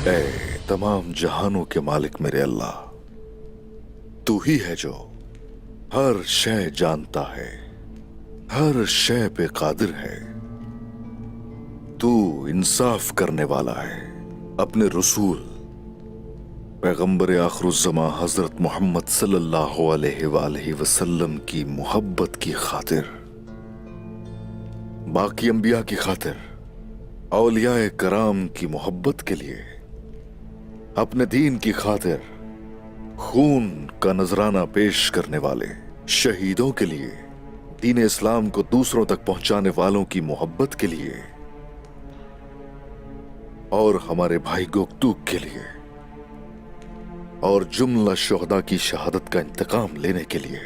ए तमाम जहानों के मालिक मेरे अल्लाह, तू ही है जो हर शय जानता है, हर शय पे कादिर है। तू इंसाफ करने वाला है। अपने रसूल पैगंबर आखिरुज़्ज़मा हजरत मोहम्मद सल्लल्लाहु अलैहि वसल्लम की मोहब्बत की खातिर, बाकी अंबिया की खातिर, औलियाए कराम की मोहब्बत के लिए, अपने दीन की खातिर खून का नजराना पेश करने वाले शहीदों के लिए, दीन इस्लाम को दूसरों तक पहुंचाने वालों की मोहब्बत के लिए और हमारे भाई गोकतूक के लिए और जुमला शुहदा की शहादत का इंतकाम लेने के लिए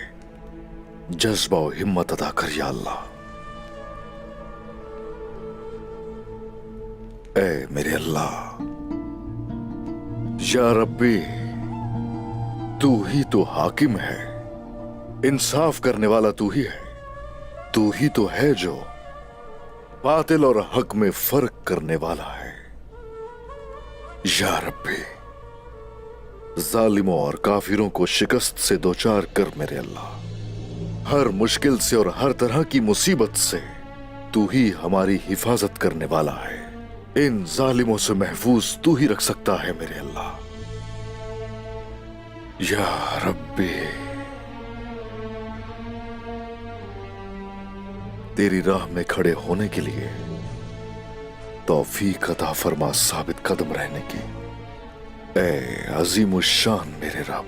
जज्बा और हिम्मत अदा कर या अल्लाह। ऐ मेरे अल्लाह, या रब्बी, तू ही तो हाकिम है, इंसाफ करने वाला तू ही है। तू ही तो है जो बातिल और हक में फर्क करने वाला है। या रब्बी, जालिमों और काफिरों को शिकस्त से दोचार कर मेरे अल्लाह। हर मुश्किल से और हर तरह की मुसीबत से तू ही हमारी हिफाजत करने वाला है। इन जालिमों से महफूज तू ही रख सकता है मेरे अल्लाह। या रब्बी, तेरी राह में खड़े होने के लिए तौफीक अता फरमा साबित कदम रहने की। ऐ अजीमुश शान मेरे रब।